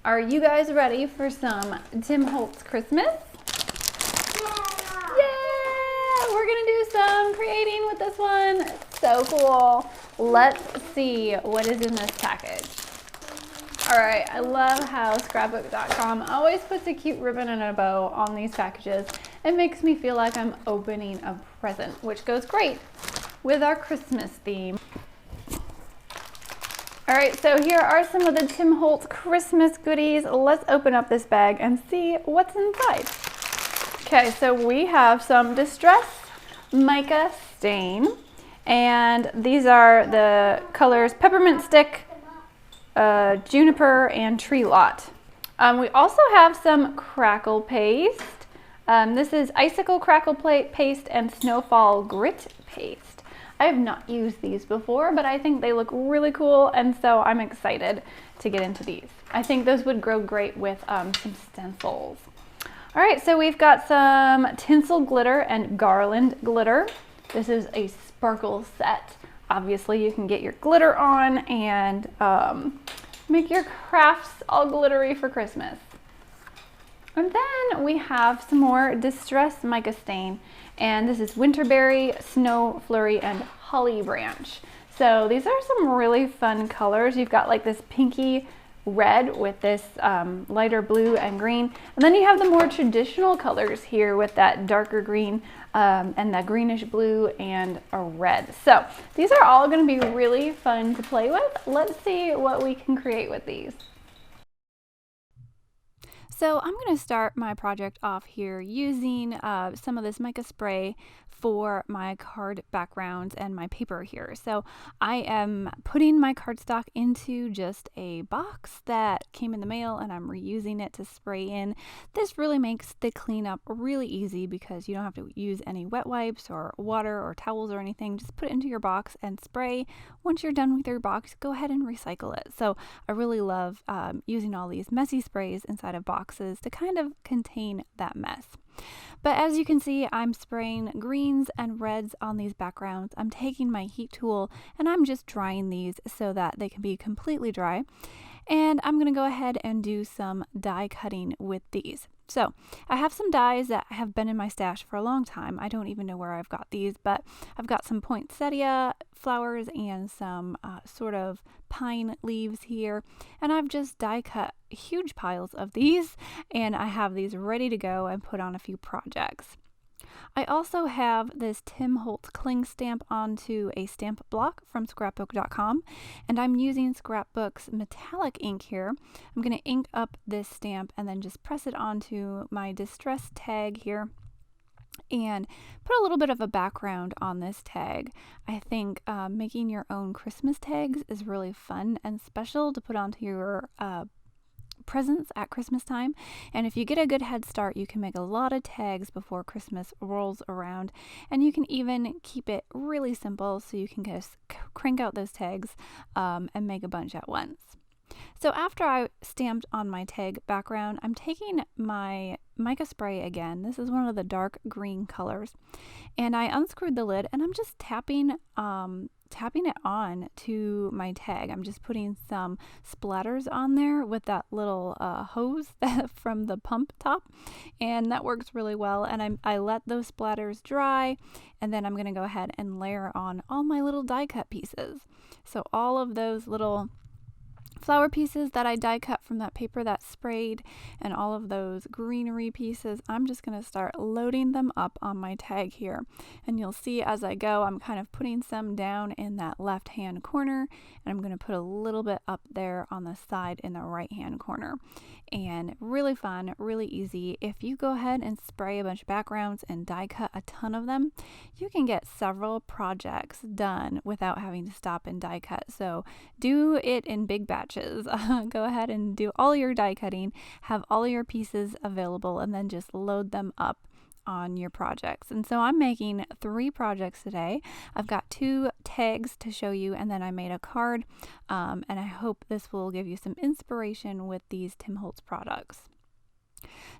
Are you guys ready for some Tim Holtz Christmas? Yeah! We're gonna do some creating with this one. So cool. Let's see what is in this package. All right, I love how scrapbook.com always puts a cute ribbon and a bow on these packages. It makes me feel like I'm opening a present, which goes great with our Christmas theme. All right, so here are some of the Tim Holtz Christmas goodies. Let's open up this bag and see what's inside. Okay, so we have some Distress Mica Stain, and these are the colors Peppermint Stick, Juniper, and Tree Lot. We also have some Crackle Paste. This is Icicle Crackle Paste and Snowfall Grit Paste. I have not used these before, but I think they look really cool, and so I'm excited to get into these. I think those would grow great with some stencils. All right, so we've got some Tinsel Glitter and Garland Glitter. This is a sparkle set. Obviously, you can get your glitter on and make your crafts all glittery for Christmas. And then we have some more Distress Mica Stain, and this is Winterberry, Snow Flurry, and Holly Branch. So these are some really fun colors. You've got like this pinky red with this lighter blue and green, and then you have the more traditional colors here with that darker green and the greenish blue and a red. So these are all going to be really fun to play with. Let's see what we can create with these. So I'm going to start my project off here using some of this mica spray for my card backgrounds and my paper here. So I am putting my cardstock into just a box that came in the mail, and I'm reusing it to spray in. This really makes the cleanup really easy because you don't have to use any wet wipes or water or towels or anything. Just put it into your box and spray. Once you're done with your box, go ahead and recycle it. So I really love using all these messy sprays inside of boxes to kind of contain that mess. But as you can see, I'm spraying greens and reds on these backgrounds. I'm taking my heat tool and I'm just drying these so that they can be completely dry. And I'm going to go ahead and do some die cutting with these. So I have some dies that have been in my stash for a long time. I don't even know where I've got these, but I've got some poinsettia flowers and some sort of pine leaves here. And I've just die cut huge piles of these, and I have these ready to go and put on a few projects. I also have this Tim Holtz cling stamp onto a stamp block from scrapbook.com, and I'm using Scrapbook's metallic ink here. I'm going to ink up this stamp and then just press it onto my distress tag here and put a little bit of a background on this tag. I think making your own Christmas tags is really fun and special to put onto your presents at Christmas time, and if you get a good head start, you can make a lot of tags before Christmas rolls around, and you can even keep it really simple so you can just crank out those tags and make a bunch at once. So after I stamped on my tag background, I'm taking my mica spray again. This is one of the dark green colors, and I unscrewed the lid and I'm just tapping it on to my tag. I'm just putting some splatters on there with that little hose from the pump top, and that works really well. And I let those splatters dry, and then I'm going to go ahead and layer on all my little die cut pieces. So all of those little flower pieces that I die cut from that paper that sprayed, and all of those greenery pieces, I'm just going to start loading them up on my tag here. And you'll see as I go, I'm kind of putting some down in that left hand corner, and I'm going to put a little bit up there on the side in the right hand corner. And really fun, really easy. If you go ahead and spray a bunch of backgrounds and die cut a ton of them, you can get several projects done without having to stop and die cut. So do it in big batches. Go ahead and do all your die cutting, have all your pieces available, and then just load them up on your projects. And so I'm making 3 projects today. I've got 2 tags to show you, and then I made a card, and I hope this will give you some inspiration with these Tim Holtz products.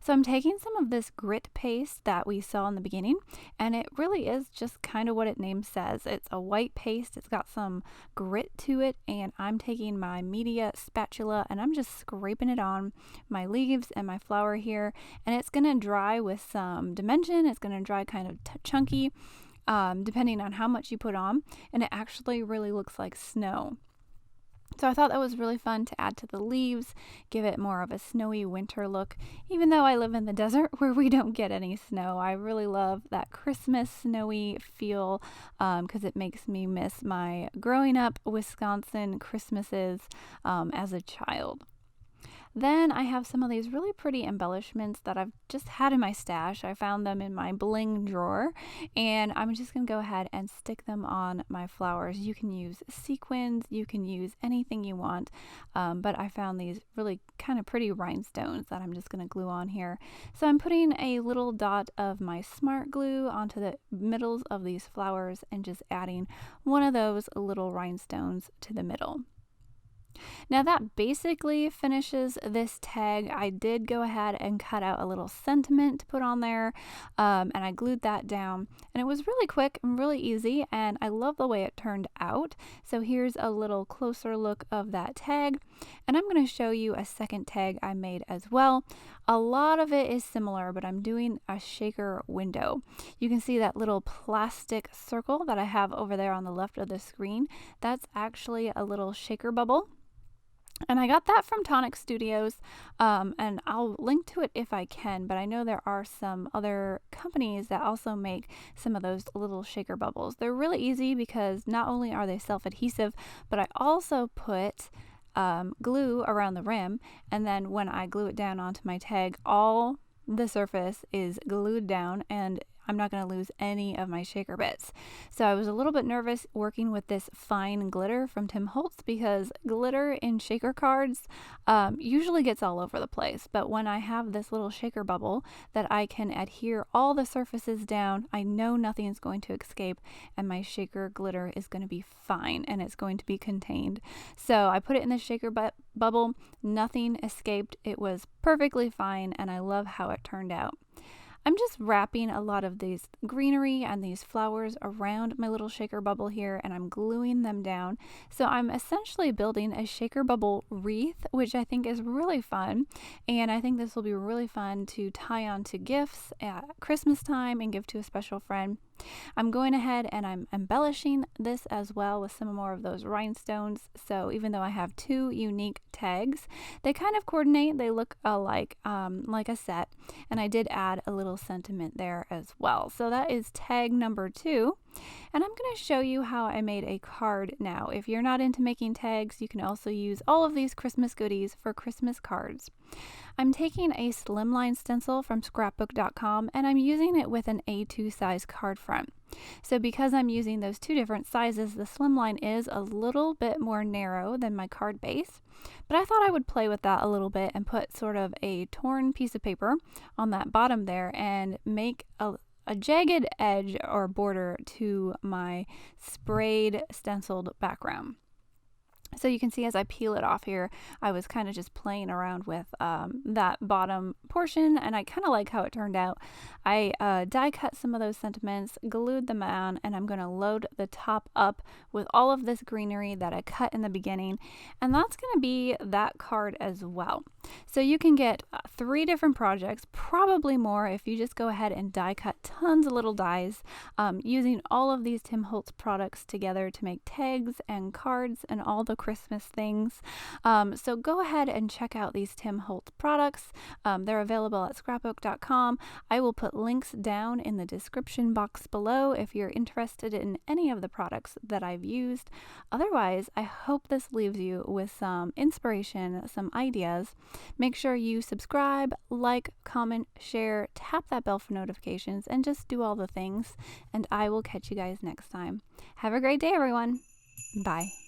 So I'm taking some of this grit paste that we saw in the beginning, and it really is just kind of what its name says. It's a white paste, it's got some grit to it, and I'm taking my media spatula and I'm just scraping it on my leaves and my flower here, and it's going to dry with some dimension. It's going to dry kind of chunky, depending on how much you put on, and it actually really looks like snow. So I thought that was really fun to add to the leaves, give it more of a snowy winter look. Even though I live in the desert where we don't get any snow, I really love that Christmas snowy feel because it makes me miss my growing up Wisconsin Christmases as a child. Then I have some of these really pretty embellishments that I've just had in my stash. I found them in my bling drawer, and I'm just going to go ahead and stick them on my flowers. You can use sequins, you can use anything you want, but I found these really kind of pretty rhinestones that I'm just going to glue on here. So I'm putting a little dot of my smart glue onto the middles of these flowers and just adding one of those little rhinestones to the middle. Now that basically finishes this tag. I did go ahead and cut out a little sentiment to put on there, and I glued that down, and it was really quick and really easy, and I love the way it turned out. So here's a little closer look of that tag, and I'm going to show you a second tag I made as well. A lot of it is similar, but I'm doing a shaker window. You can see that little plastic circle that I have over there on the left of the screen. That's actually a little shaker bubble. And I got that from Tonic Studios, and I'll link to it if I can, but I know there are some other companies that also make some of those little shaker bubbles. They're really easy because not only are they self-adhesive, but I also put glue around the rim, and then when I glue it down onto my tag, all the surface is glued down, and I'm not going to lose any of my shaker bits. So I was a little bit nervous working with this fine glitter from Tim Holtz because glitter in shaker cards usually gets all over the place. But when I have this little shaker bubble that I can adhere all the surfaces down, I know nothing is going to escape, and my shaker glitter is going to be fine and it's going to be contained. So I put it in the shaker bubble, nothing escaped. It was perfectly fine, and I love how it turned out. I'm just wrapping a lot of these greenery and these flowers around my little shaker bubble here, and I'm gluing them down. So I'm essentially building a shaker bubble wreath, which I think is really fun. And I think this will be really fun to tie on to gifts at Christmas time and give to a special friend. I'm going ahead and I'm embellishing this as well with some more of those rhinestones. So even though I have two unique tags, they kind of coordinate. They look alike, like a set. And I did add a little sentiment there as well. So that is tag number 2. And I'm going to show you how I made a card now. If you're not into making tags, you can also use all of these Christmas goodies for Christmas cards. I'm taking a Slimline stencil from scrapbook.com, and I'm using it with an A2 size card front. So because I'm using those two different sizes, the Slimline is a little bit more narrow than my card base, but I thought I would play with that a little bit and put sort of a torn piece of paper on that bottom there and make a jagged edge or border to my sprayed stenciled background. So you can see as I peel it off here, I was kind of just playing around with that bottom portion, and I kind of like how it turned out. I die cut some of those sentiments, glued them on, and I'm going to load the top up with all of this greenery that I cut in the beginning, and that's going to be that card as well. So you can get 3 different projects, probably more if you just go ahead and die cut tons of little dies using all of these Tim Holtz products together to make tags and cards and all the Christmas things. So go ahead and check out these Tim Holtz products. They're available at scrapbook.com. I will put links down in the description box below if you're interested in any of the products that I've used. Otherwise, I hope this leaves you with some inspiration, some ideas. Make sure you subscribe, like, comment, share, tap that bell for notifications, and just do all the things. And I will catch you guys next time. Have a great day, everyone. Bye.